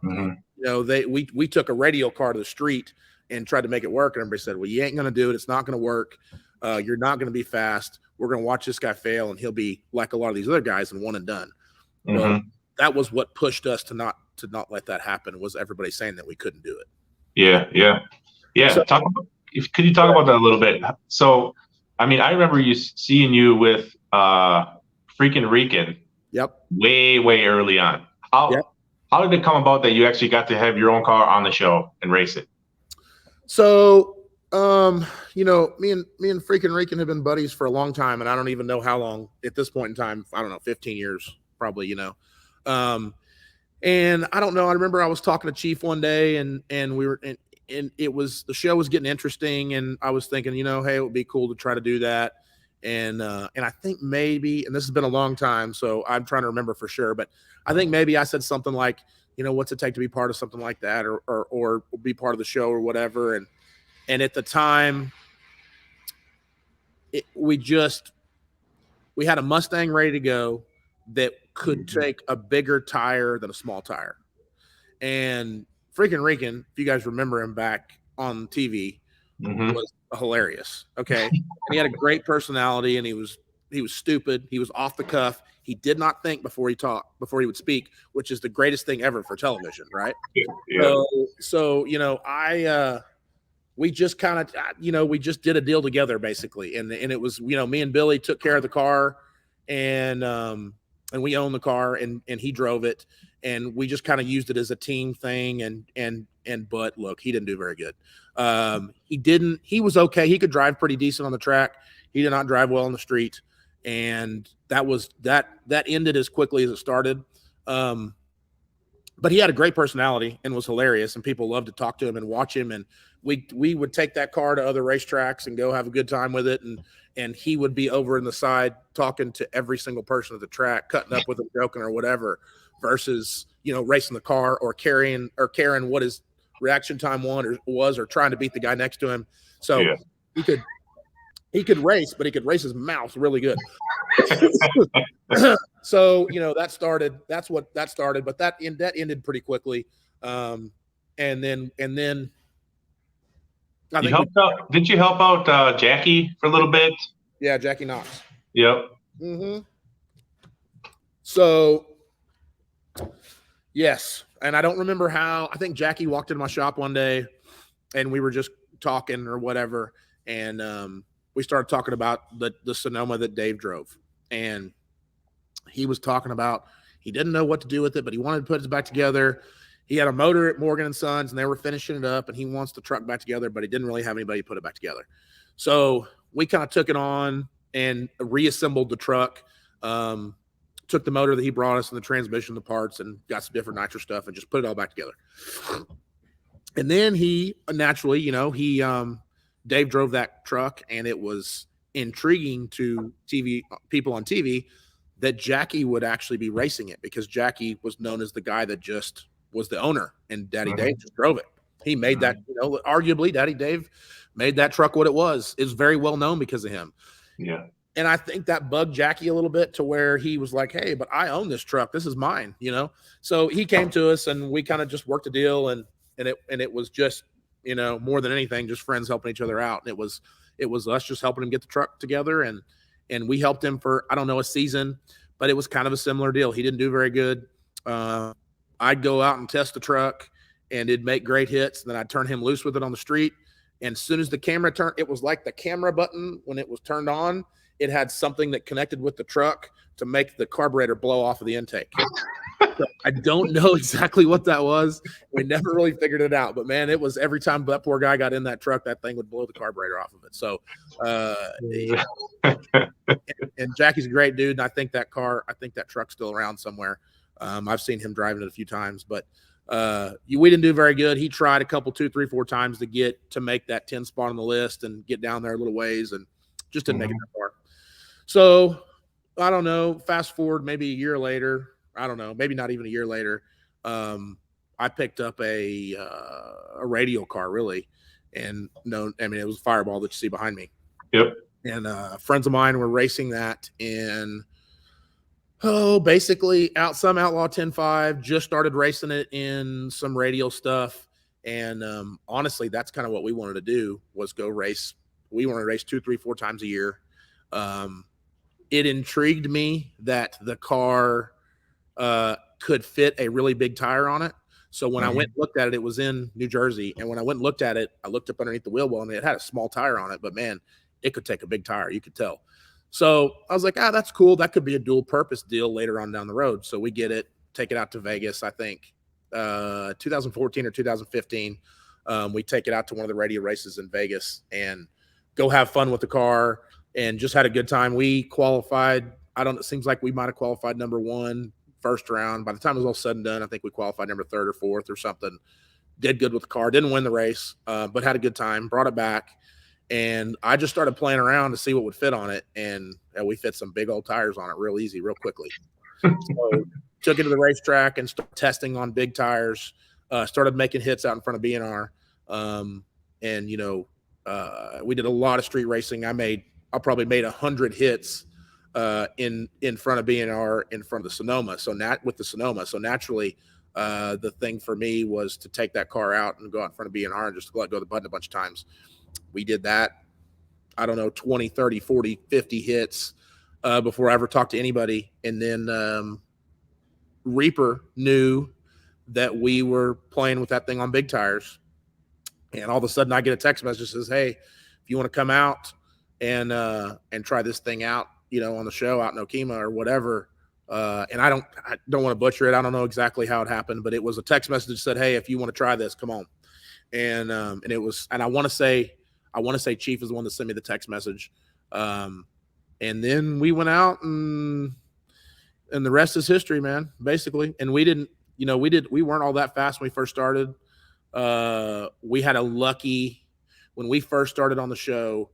we took a radio car to the street and tried to make it work. And everybody said, well, you ain't going to do it. It's not going to work. You're not going to be fast. We're going to watch this guy fail, and he'll be like a lot of these other guys and one and done. Well, that was what pushed us to not let that happen, was everybody saying that we couldn't do it. Yeah. So, could you talk about that a little bit? So, I mean, I remember seeing you with Freaking Rican. Yep. Way early on. How did it come about that you actually got to have your own car on the show and race it? So, me and Freaking Rican have been buddies for a long time, and I don't even know how long at this point in time. I don't know, 15 years probably. And I don't know. I remember I was talking to Chief one day, and we were and the show was getting interesting, and I was thinking, hey, it would be cool to try to do that. And I think maybe, and this has been a long time, so I'm trying to remember for sure, but I think maybe I said something like, what's it take to be part of something like that, or be part of the show or whatever. And at the time, we had a Mustang ready to go that could take a bigger tire than a small tire. And Freaking Rican, if you guys remember him back on TV, was hilarious. Okay. And he had a great personality, and he was He was stupid. He was off the cuff. He did not think before he talked, before he would speak, which is the greatest thing ever for television, right? Yeah. So we just kind of, we just did a deal together basically, and it was, me and Billy took care of the car, and we owned the car, and he drove it, and we just kind of used it as a team thing, but look, he didn't do very good. He was okay. He could drive pretty decent on the track. He did not drive well on the street, and that ended as quickly as it started. But he had a great personality and was hilarious, and people loved to talk to him and watch him. And we would take that car to other racetracks and go have a good time with it. And he would be over in the side talking to every single person at the track, cutting up with them, joking or whatever, versus racing the car or caring what his reaction time was, or trying to beat the guy next to him. So he could race, but he could race his mouth really good. So that started. That's what that started. But that ended pretty quickly. And then I think didn't you help out Jackie for a little bit? Yeah, Jackie Knox. Yep. Mm-hmm. So yes, and I don't remember how. I think Jackie walked into my shop one day, and we were just talking or whatever, and we started talking about the Sonoma that Dave drove, and he was talking about he didn't know what to do with it, but he wanted to put it back together. He had a motor at Morgan & Sons, and they were finishing it up, and he wants the truck back together, but he didn't really have anybody to put it back together. So we kind of took it on and reassembled the truck, took the motor that he brought us and the transmission, the parts, and got some different nitro stuff and just put it all back together. And then he naturally, Dave drove that truck, and it was intriguing to people on TV that Jackie would actually be racing it, because Jackie was known as the guy that just was the owner, and Daddy Dave just drove it. He made that, arguably Daddy Dave made that truck what it was. It's very well known because of him. Yeah. And I think that bugged Jackie a little bit, to where he was like, hey, but I own this truck. This is mine, So he came to us, and we kind of just worked a deal, and it was just, more than anything, just friends helping each other out. And it was us just helping him get the truck together, and we helped him for, I don't know, a season, but it was kind of a similar deal. He didn't do very good. I'd go out and test the truck, and it'd make great hits. And then I'd turn him loose with it on the street. And as soon as the camera turned, it was like the camera button, when it was turned on, it had something that connected with the truck to make the carburetor blow off of the intake. So I don't know exactly what that was. We never really figured it out, but man, it was every time that poor guy got in that truck, that thing would blow the carburetor off of it. So, and Jackie's a great dude. And I think that truck's still around somewhere. I've seen him driving it a few times, but we didn't do very good. He tried a couple, 2, 3, 4 times to make that 10 spot on the list and get down there a little ways, and just didn't make it that far. So I don't know, fast forward maybe a year later, I don't know, maybe not even a year later, I picked up a radial car, really. And it was a Fireball that you see behind me. Yep. And friends of mine were racing that in, basically some Outlaw 10.5, just started racing it in some radial stuff. And honestly, that's kind of what we wanted to do, was go race. We wanted to race 2, 3, 4 times a year. It intrigued me that the car could fit a really big tire on it. So when I went and looked at it, it was in New Jersey. And when I went and looked at it, I looked up underneath the wheel well, and it had a small tire on it, but man, it could take a big tire. You could tell. So I was like, that's cool. That could be a dual purpose deal later on down the road. So we get it, take it out to Vegas, I think, 2014 or 2015. We take it out to one of the radio races in Vegas and go have fun with the car, and just had a good time. We qualified. It seems like we might've qualified number 1 first round. By the time it was all said and done, I think we qualified number 3rd or 4th or something. Did good with the car. Didn't win the race, but had a good time. Brought it back, and I just started playing around to see what would fit on it, and we fit some big old tires on it real easy, real quickly. So took it to the racetrack and started testing on big tires. Started making hits out in front of B&R, and we did a lot of street racing. I probably made 100 hits in front of B&R, in front of the Sonoma. With the Sonoma. So naturally, the thing for me was to take that car out and go out in front of B&R and just let go of the button a bunch of times. We did that. I don't know, 20, 30, 40, 50 hits. before I ever talked to anybody. And then Reaper knew that we were playing with that thing on big tires. And all of a sudden I get a text message that says, hey, if you want to come out and try this thing out, on the show out in Okima or whatever. And I don't want to butcher it. I don't know exactly how it happened, but it was a text message that said, hey, if you want to try this, come on. And it was, and I want to say Chief is the one that sent me the text message. And then we went out and the rest is history, man, basically. And we didn't, we weren't all that fast when we first started. We had a lucky, when we first started on the show,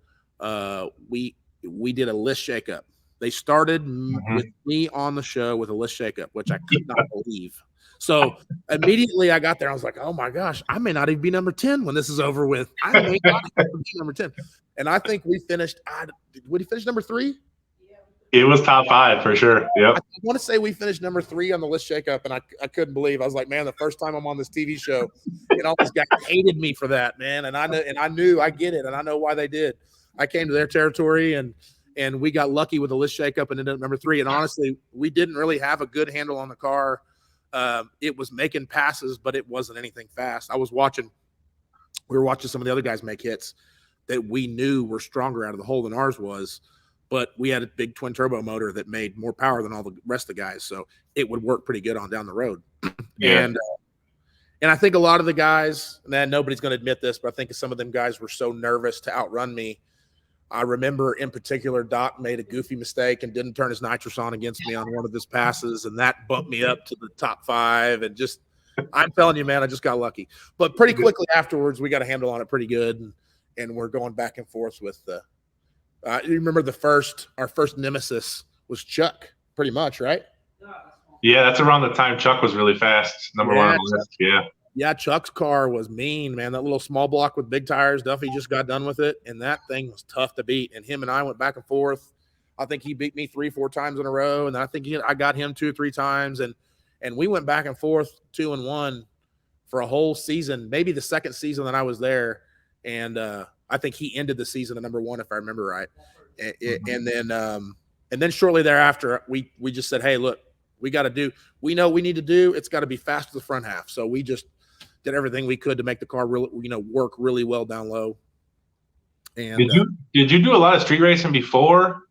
we did a list shakeup. They started with me on the show with a list shakeup, which I could not believe. So immediately I got there. I was like, oh my gosh, I may not even be number 10 when this is over with. I may not even be number 10. And I think we finished, would he finish number 3? It was top 5 for sure. Yep. I want to say we finished number 3 on the list shakeup, and I couldn't believe. I was like, man, the first time I'm on this TV show, all these guys hated me for that, man. And I knew I get it, and I know why they did. I came to their territory, and we got lucky with the list shakeup and ended up number 3. And honestly, we didn't really have a good handle on the car. It was making passes, but it wasn't anything fast. We were watching some of the other guys make hits that we knew were stronger out of the hole than ours was. But we had a big twin turbo motor that made more power than all the rest of the guys. So it would work pretty good on down the road. Yeah. And I think a lot of the guys, and nobody's going to admit this, but I think some of them guys were so nervous to outrun me. I remember in particular, Doc made a goofy mistake and didn't turn his nitrous on against me on one of his passes. And that bumped me up to the top 5. And just, I'm telling you, man, I just got lucky. But pretty quickly afterwards, we got a handle on it pretty good. And we're going back and forth with the, you remember our first nemesis was Chuck, pretty much, right? Yeah, that's around the time Chuck was really fast, number 1 on the list. Yeah. Yeah, Chuck's car was mean, man. That little small block with big tires, Duffy just got done with it, and that thing was tough to beat. And him and I went back and forth. I think he beat me 3-4 times in a row, and I think I got him 2 or 3 times, and we went back and forth 2-1 for a whole season, maybe the second season that I was there, and I think he ended the season at number 1, if I remember right. And then shortly thereafter, we just said, hey, look, we know we need to do. It's got to be fast to the front half. So we just did everything we could to make the car really, work really well down low. And did you do a lot of street racing before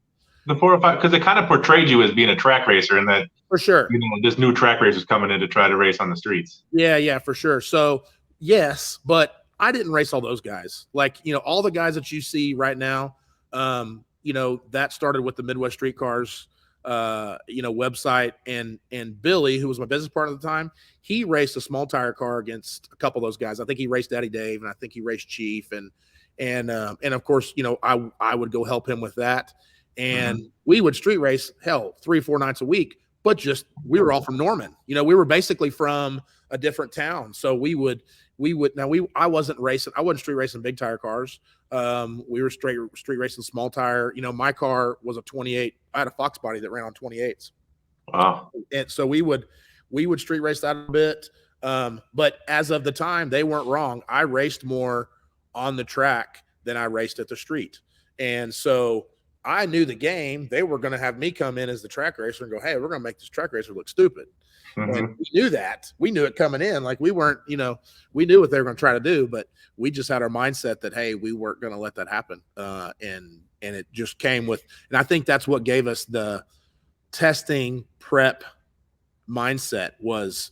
the 405? Because it kind of portrayed you as being a track racer, and that for sure, this new track racer is coming in to try to race on the streets. Yeah, for sure. So yes, but I didn't race all those guys. Like, all the guys that you see right now, that started with the Midwest Street Cars, website, and Billy, who was my business partner at the time, he raced a small tire car against a couple of those guys. I think he raced Daddy Dave, and I think he raced Chief, and of course, I would go help him with that. And we would street race, 3-4 nights a week, but just, we were all from Norman. We were basically from a different town. So I wasn't street racing big tire cars. We were street racing small tire. My car was a 28. I had a Fox body that ran on 28s. Wow. And so we would street race that a bit. But as of the time, they weren't wrong. I raced more on the track than I raced at the street. And so I knew the game. They were going to have me come in as the track racer and go, hey, we're going to make this track racer look stupid. And we knew that. We knew it coming in. Like, we weren't, we knew what they were going to try to do, but we just had our mindset that, hey, we weren't going to let that happen. And it just came with, and I think that's what gave us the testing prep mindset was,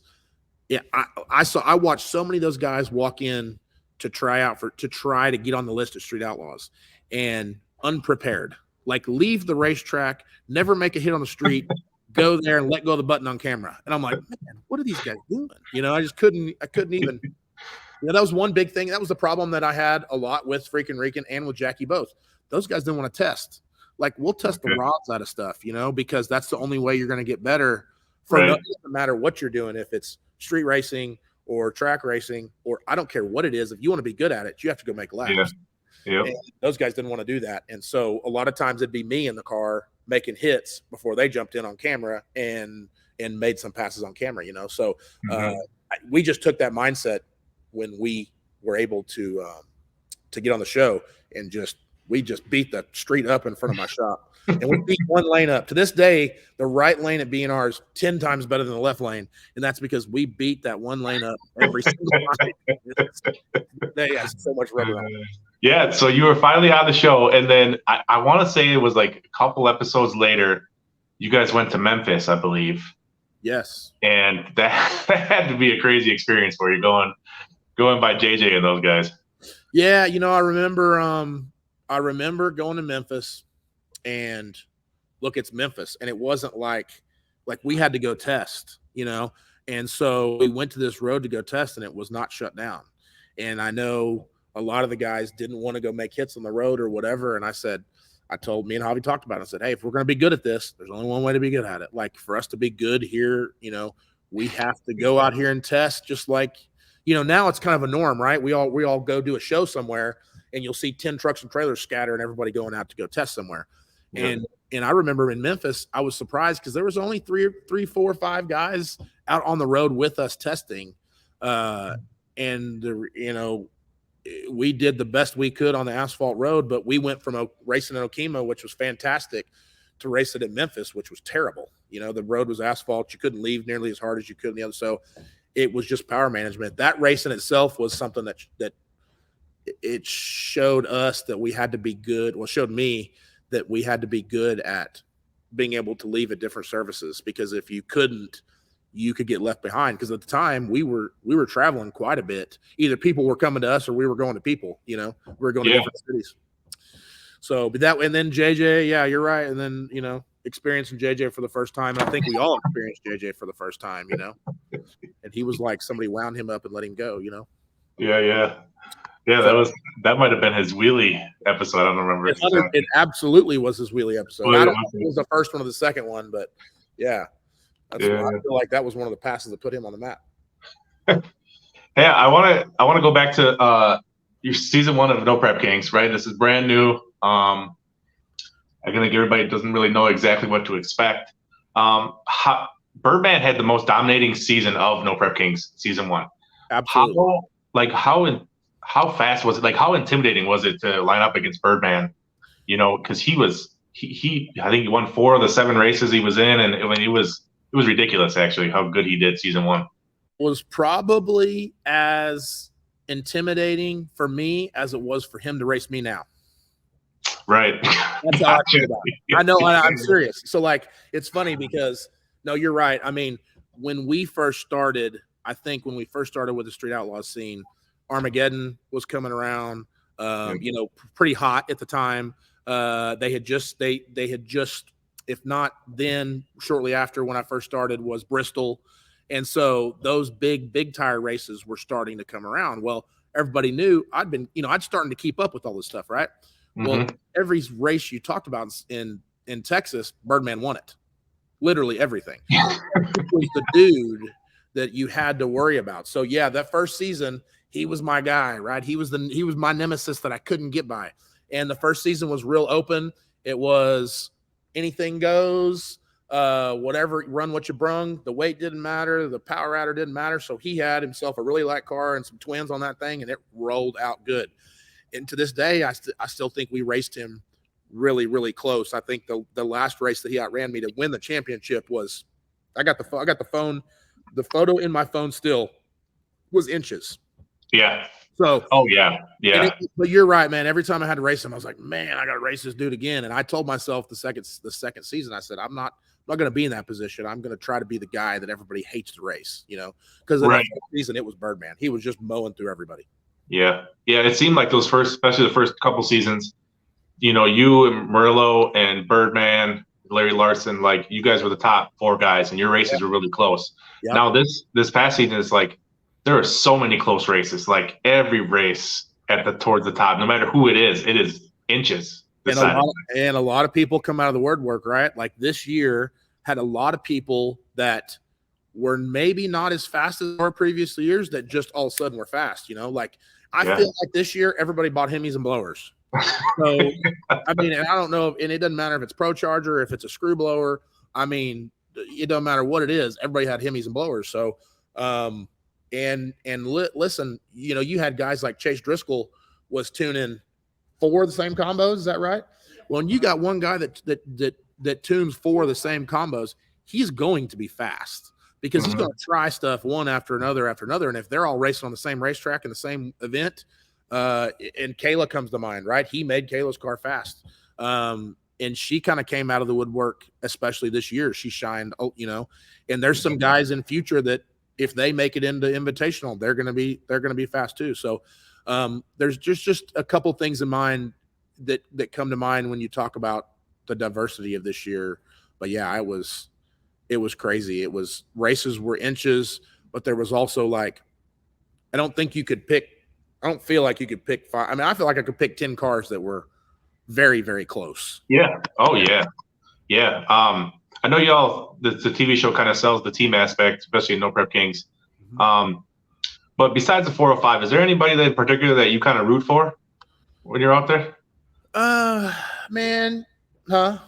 I watched so many of those guys walk in to try to get on the list of Street Outlaws, and unprepared, like, leave the racetrack, never make a hit on the street, go there and let go of the button on camera. And I'm like, man, what are these guys doing? I couldn't even, that was one big thing. That was the problem that I had a lot with Freakin' Rican and with Jackie both. Those guys didn't want to test. Like, we'll test the rods out of stuff, because that's the only way you're going to get better for it doesn't matter what you're doing. If it's street racing or track racing, or I don't care what it is, if you want to be good at it, you have to go make laps. Yeah. And those guys didn't want to do that. And so a lot of times it'd be me in the car making hits before they jumped in on camera and made some passes on camera, So we just took that mindset when we were able to get on the show and just we just beat the street up in front of my shop. And we beat one lane up. To this day, the right lane at B&R is 10 times better than the left lane. And that's because we beat that one lane up every single time. They have so much rubber on it. Yeah, so you were finally on the show, and then I want to say it was like a couple episodes later, you guys went to Memphis, I believe. Yes. And that had to be a crazy experience for you going by JJ and those guys. Yeah, I remember going to Memphis, and look, it's Memphis, and it wasn't like we had to go test, and so we went to this road to go test, and it was not shut down. And I know a lot of the guys didn't want to go make hits on the road or whatever. And I told me and Javi talked about it. I said, hey, if we're going to be good at this, there's only one way to be good at it. Like for us to be good here, we have to go out here and test just like, now it's kind of a norm, right? We all go do a show somewhere and you'll see 10 trucks and trailers scatter and everybody going out to go test somewhere. Yeah. And I remember in Memphis, I was surprised because there was only three, 4, 5 guys out on the road with us testing. We did the best we could on the asphalt road, but we went from racing in Okemo, which was fantastic, to racing in Memphis, which was terrible. The road was asphalt. You couldn't leave nearly as hard as you could in the other. So it was just power management. That race in itself was something that it showed us that we had to be good. Well, it showed me that we had to be good at being able to leave at different services, because if you couldn't, you could get left behind. Because at the time we were traveling quite a bit. Either people were coming to us or we were going to people, we were going to different cities. So, but and then JJ, yeah, you're right. And then, experiencing JJ for the first time. And I think we all experienced JJ for the first time, and he was like somebody wound him up and let him go, Yeah. That might've been his wheelie episode. I don't remember. It absolutely was his wheelie episode. I don't know if it was the first one or the second one, but yeah. I feel like that was one of the passes that put him on the map. Hey, I want to go back to your season 1 of No Prep Kings, right? This is brand new. I'm gonna give everybody doesn't really know exactly what to expect. Birdman had the most dominating season of No Prep Kings, season 1. Absolutely. How fast was it? Like, how intimidating was it to line up against Birdman? Because he I think he won 4 of the 7 races he was in, and it was ridiculous, actually, how good he did season 1. Was probably as intimidating for me as it was for him to race me now. Right. That's how I feel about it. I know, I'm serious. So, it's funny because, no, you're right. I mean, when we first started with the Street Outlaws scene, Armageddon was coming around, pretty hot at the time. They had just, if not then, shortly after when I first started was Bristol. And so those big tire races were starting to come around. Well, everybody knew I'd starting to keep up with all this stuff, right? Mm-hmm. Well, every race you talked about in Texas, Birdman won it. Literally everything. He was the dude that you had to worry about. So yeah, that first season, he was my guy, right? He was my nemesis that I couldn't get by. And the first season was real open. It was anything goes, whatever, run what you brung. The weight didn't matter. The power adder didn't matter. So he had himself a really light car and some twins on that thing, and it rolled out good. And to this day, I still think we raced him really, really close. I think the last race that he outran me to win the championship was, I got the phone, the photo in my phone still was inches. Yeah. So, oh yeah. But you're right, man. Every time I had to race him, I was like, man, I got to race this dude again. And I told myself the second season, I said, I'm not going to be in that position. I'm going to try to be the guy that everybody hates to race, because in the season it was Birdman. He was just mowing through everybody. Yeah. It seemed like especially the first couple seasons, you and Merlot and Birdman, Larry Larson, like you guys were the top 4 guys, and your races were really close. Yep. Now this past season is like, there are so many close races. Like every race towards the top, no matter who it is inches. And a lot of people come out of the word work, right? Like this year had a lot of people that were maybe not as fast as our previous years that just all of a sudden were fast. Like I feel like this year everybody bought Hemis and blowers. So I mean, and I don't know, and it doesn't matter if it's Pro Charger, if it's a screw blower. I mean, it doesn't matter what it is. Everybody had Hemis and blowers. So listen, you had guys like Chase Driscoll was tuning 4 of the same combos. Is that right? Well, when you got one guy that tunes 4 of the same combos, he's going to be fast because he's going to try stuff one after another. And if they're all racing on the same racetrack in the same event, and Kayla comes to mind, right? He made Kayla's car fast. And she kind of came out of the woodwork, especially this year. She shined, and there's some guys in future that if they make it into Invitational, they're going to be fast too. So there's just a couple things in mind that come to mind when you talk about the diversity of this year. But yeah, it was crazy. Races were inches, but there was also like, I don't feel like you could pick 5. I mean, I feel like I could pick 10 cars that were very, very close. Yeah. Oh yeah. Yeah. I know y'all, the TV show kind of sells the team aspect, especially in No Prep Kings. But besides the 405, is there anybody that in particular that you kind of root for when you're out there? Man, huh?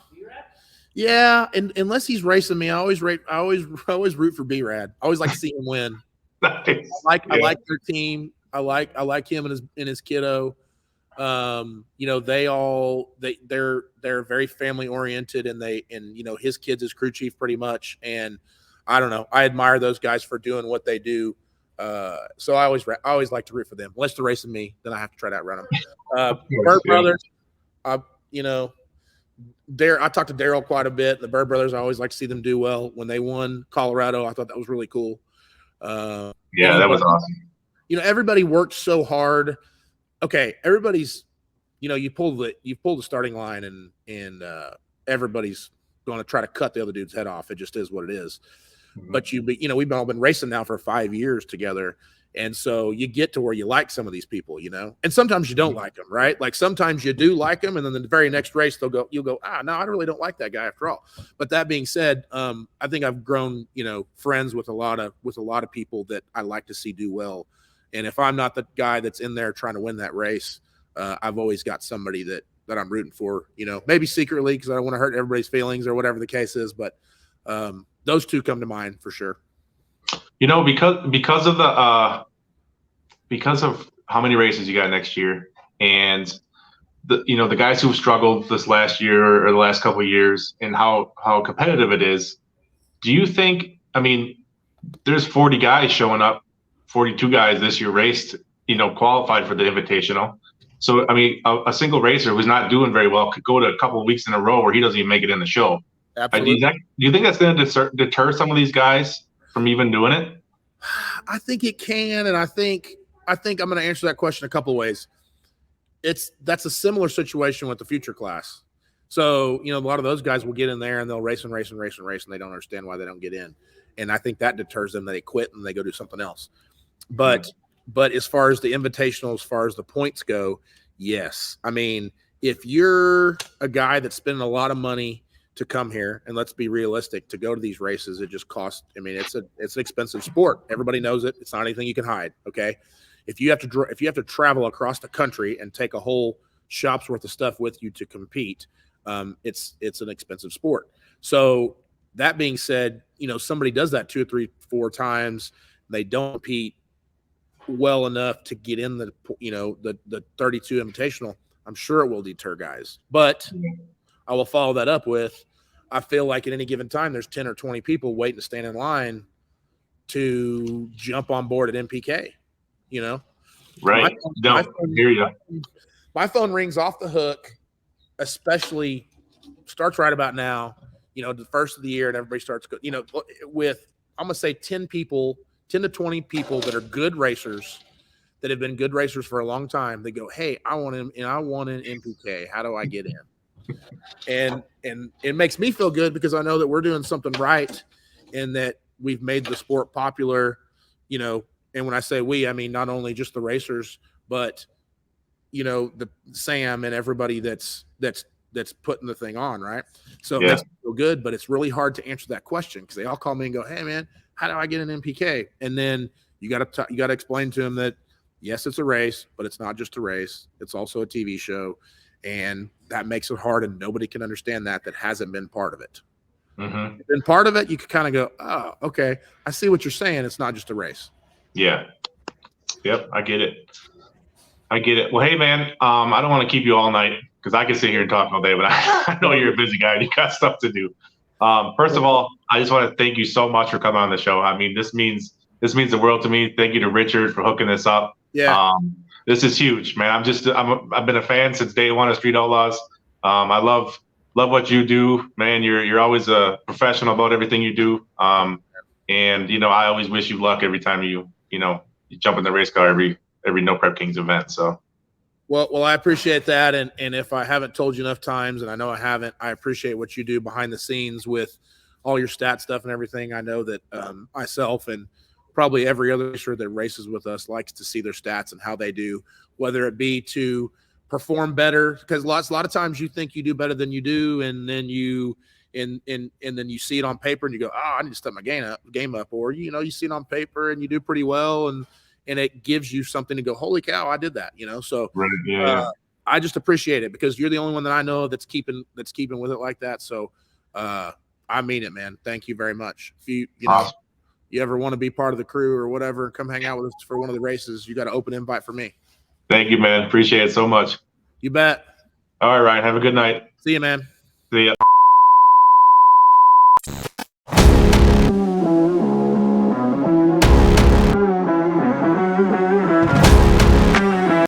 Yeah, and unless he's racing me, I always root for B-Rad. I always like to see him win. Nice. I like their team. I like him and his kiddo. They're very family oriented, and his kid's his crew chief pretty much. And I don't know, I admire those guys for doing what they do. So I always like to root for them. Unless they're racing me, then I have to try to outrun them. Bird Brothers, I talked to Daryl quite a bit. The Bird Brothers, I always like to see them do well. When they won Colorado, I thought that was really cool. That was awesome. Everybody worked so hard. Okay, everybody's, you pull the starting line and everybody's going to try to cut the other dude's head off. It just is what it is. But we've all been racing now for 5 years together. And so you get to where you like some of these people, and sometimes you don't like them, right? Like sometimes you do like them. And then the very next race, you'll go, no, I really don't like that guy after all. But that being said, I think I've grown, friends with a lot of people that I like to see do well. And if I'm not the guy that's in there trying to win that race, I've always got somebody that I'm rooting for, maybe secretly because I don't want to hurt everybody's feelings or whatever the case is. But those two come to mind for sure. Because of how many races you got next year, and the guys who've struggled this last year or the last couple of years, and how competitive it is, do you think? I mean, there's 40 guys showing up, 42 guys this year raced, qualified for the Invitational. So I mean, a single racer who's not doing very well could go to a couple of weeks in a row where he doesn't even make it in the show. Absolutely. Do you think that's going to deter some of these guys from even doing it? I think it can, and I think I'm going to answer that question a couple of ways. That's a similar situation with the future class. So, a lot of those guys will get in there and they'll race, and they don't understand why they don't get in. And I think that deters them. They quit and they go do something else. But as far as the Invitational, as far as the points go, yes. I mean, if you're a guy that's spending a lot of money to come here, and let's be realistic, to go to these races, it just costs. I mean, it's an expensive sport. Everybody knows it. It's not anything you can hide. Okay, if you have to travel across the country and take a whole shop's worth of stuff with you to compete, it's an expensive sport. So that being said, somebody does that 2 or 3, 4 times, they don't compete well enough to get in the 32 Invitational. I'm sure it will deter guys, but I will follow that up with, I feel like at any given time, there's 10 or 20 people waiting to stand in line to jump on board at MPK, Right. My phone rings off the hook, especially starts right about now, the first of the year, and everybody starts, with, I'm going to say 10 to 20 people that are good racers, that have been good racers for a long time. They go, hey, I want an MPK. How do I get in? And it makes me feel good because I know that we're doing something right, and that we've made the sport popular, and when I say we, I mean not only just the racers, but the Sam and everybody that's putting the thing on, right? So it makes me feel good, but it's really hard to answer that question because they all call me and go, hey man, how do I get an MPK? And then you got to explain to them that yes, it's a race, but it's not just a race. It's also a TV show. And that makes it hard, and nobody can understand that hasn't been part of it. Mm-hmm. Been part of it, you could kind of go, oh, okay, I see what you're saying. It's not just a race. Yeah. Yep, I get it. I get it. Well, hey man, I don't want to keep you all night because I can sit here and talk all day, but I know you're a busy guy and you got stuff to do. First of all, I just want to thank you so much for coming on the show. I mean, this means the world to me. Thank you to Richard for hooking this up. Yeah. This is huge, man. I've been a fan since day one of Street Outlaws. I love what you do, man. You're always a professional about everything you do. And I always wish you luck every time you jump in the race car every No Prep Kings event. So. Well, I appreciate that, and if I haven't told you enough times, and I know I haven't, I appreciate what you do behind the scenes with all your stat stuff and everything. I know that myself and probably every other racer that races with us likes to see their stats and how they do, whether it be to perform better, because a lot of times you think you do better than you do, and then you and then you see it on paper and you go, oh, I need to step my game up, or you see it on paper and you do pretty well, and it gives you something to go, holy cow, I did that, so right, yeah. I just appreciate it because you're the only one that I know that's keeping with it like that. So I mean it, man. Thank you very much. If you Awesome. you ever want to be part of the crew or whatever, come hang out with us for one of the races, you got an open invite for me. Thank you, man. Appreciate it so much. You bet. All right, Ryan. Have a good night. See you, man. See ya.